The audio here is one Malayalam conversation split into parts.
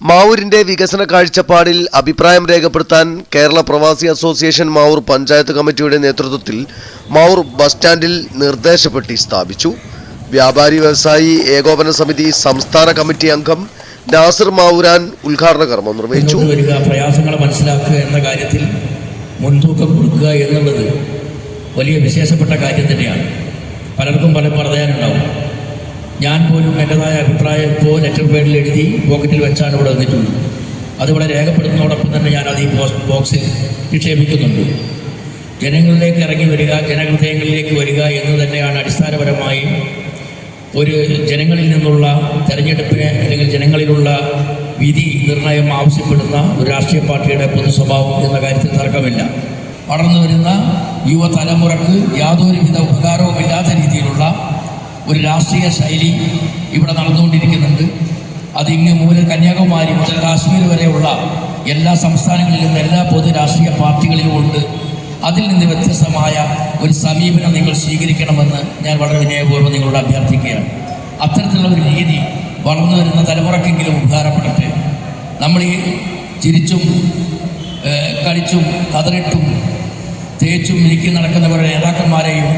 മാവൂരിന്റെ വികസന കാഴ്ചപ്പാടിൽ അഭിപ്രായം രേഖപ്പെടുത്താൻ കേരള പ്രവാസി അസോസിയേഷൻ മാവൂർ പഞ്ചായത്ത് കമ്മിറ്റിയുടെ നേതൃത്വത്തിൽ മാവൂർ ബസ് സ്റ്റാൻഡിൽ നിർദ്ദേശപ്പെട്ടി സ്ഥാപിച്ചു. വ്യാപാരി വ്യവസായി ഏകോപന സമിതി സംസ്ഥാന കമ്മിറ്റി അംഗം നാസിർ മാവൂരാൻ ഉദ്ഘാടന കർമ്മം നിർവഹിച്ചു. പ്രയാസങ്ങൾ മനസ്സിലാക്കുക എന്ന കാര്യത്തിൽ മുൻതൂക്കം കൊടുക്കുക എന്നുള്ളത് വലിയ വിശേഷപ്പെട്ട കാര്യം തന്നെയാണ്. പലർക്കും പല പറയാനുണ്ടാവും. ഞാൻ പോലും എൻ്റെതായ അഭിപ്രായം ഇപ്പോൾ ലെറ്റർ പേഡിൽ എഴുതി പോക്കറ്റിൽ വെച്ചാണ് ഇവിടെ വന്നിട്ടുള്ളത്. അതിവിടെ രേഖപ്പെടുത്തുന്നതോടൊപ്പം തന്നെ ഞാനത് ഈ ബോക്സിൽ നിക്ഷേപിക്കുന്നുണ്ട്. ജനങ്ങളിലേക്ക് ഇറങ്ങി വരിക, ജനഹൃദയങ്ങളിലേക്ക് വരിക എന്ന് തന്നെയാണ് അടിസ്ഥാനപരമായി ഒരു ജനങ്ങളിൽ നിന്നുള്ള തെരഞ്ഞെടുപ്പിന് അല്ലെങ്കിൽ ജനങ്ങളിലുള്ള വിധി നിർണയം ആവശ്യപ്പെടുന്ന ഒരു രാഷ്ട്രീയ പാർട്ടിയുടെ പൊതു സ്വഭാവം എന്ന കാര്യത്തിൽ തർക്കമില്ല. വളർന്നു വരുന്ന യുവതലമുറക്ക് യാതൊരുവിധ ഉപകാരവുമില്ലാത്ത രീതിയിലുള്ള ഒരു രാഷ്ട്രീയ ശൈലി ഇവിടെ നടന്നുകൊണ്ടിരിക്കുന്നുണ്ട്. അതിങ്ങ് കന്യാകുമാരി മുതൽ കാശ്മീർ വരെയുള്ള എല്ലാ സംസ്ഥാനങ്ങളിലും എല്ലാ പൊതു രാഷ്ട്രീയ പാർട്ടികളിലും ഉണ്ട്. അതിൽ നിന്ന് വ്യത്യസ്തമായ ഒരു സമീപനം നിങ്ങൾ സ്വീകരിക്കണമെന്ന് ഞാൻ വളരെ വിനയപൂർവ്വം നിങ്ങളോട് അഭ്യർത്ഥിക്കുകയാണ്. അത്തരത്തിലുള്ള ഒരു രീതി വളർന്നു വരുന്ന തലമുറക്കെങ്കിലും ഉപകാരപ്പെടട്ടെ. നമ്മൾ ഈ ചിരിച്ചും കളിച്ചും കതറിട്ടും തേച്ചും മിനുക്കി നടക്കുന്നവരുടെ നേതാക്കന്മാരെയും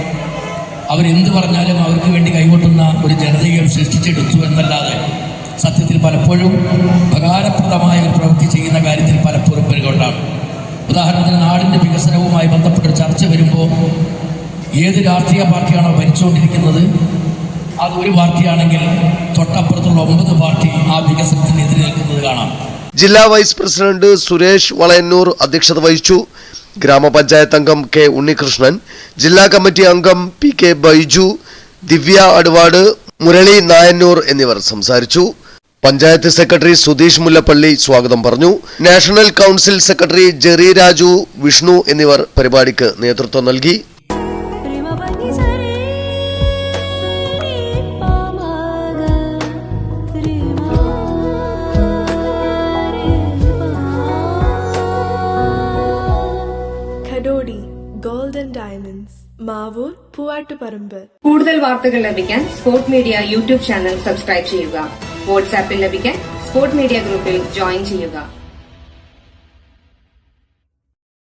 അവരെന്ത് പറഞ്ഞാലും അവർക്ക് വേണ്ടി കൈകൊട്ടുന്ന ഒരു ജനതയും സൃഷ്ടിച്ചെടുത്തു എന്നല്ലാതെ സത്യത്തിൽ പലപ്പോഴും ഉപകാരപ്രദമായ ഒരു പ്രവൃത്തി ചെയ്യുന്ന കാര്യത്തിൽ പലപ്പോഴും പിറകോട്ടാണ്. ഉദാഹരണത്തിന് നാടിൻ്റെ വികസനവുമായി ബന്ധപ്പെട്ടൊരു ചർച്ച വരുമ്പോൾ ഏത് രാഷ്ട്രീയ പാർട്ടിയാണോ ഭരിച്ചുകൊണ്ടിരിക്കുന്നത് അത് ഒരു പാർട്ടിയാണെങ്കിൽ തൊട്ടപ്പുറത്തുള്ള 9 പാർട്ടി ആ വികസനത്തിന് എതിരെ നിൽക്കുന്നത് കാണാം. ജില്ലാ വൈസ് പ്രസിഡന്റ് സുരേഷ് വളയന്നൂർ അധ്യക്ഷത വഹിച്ചു. ഗ്രാമപഞ്ചായത്ത് അംഗം കെ ഉണ്ണികൃഷ്ണൻ, ജില്ലാ കമ്മിറ്റി അംഗം പി കെ ബൈജു, ദിവ്യ അടവാട്, മുരളി നായന്നൂർ എന്നിവർ സംസാരിച്ചു. പഞ്ചായത്ത് സെക്രട്ടറി സുധീഷ് മുല്ലപ്പള്ളി സ്വാഗതം പറഞ്ഞു. National council secretary Jerry Raju, Vishnu എന്നിവർ പരിപാടിക്ക് നേതൃത്വം നൽകി. Golden diamonds, Mavoor, Poovattuparamba. കൂടുതൽ വാർത്തകൾ ലഭിക്കാൻ sport media YouTube channel subscribe ചെയ്യുക. വാട്സാപ്പിൽ ലഭിക്കാൻ സ്പോർട് മീഡിയ ഗ്രൂപ്പിൽ ജോയിൻ ചെയ്യുക.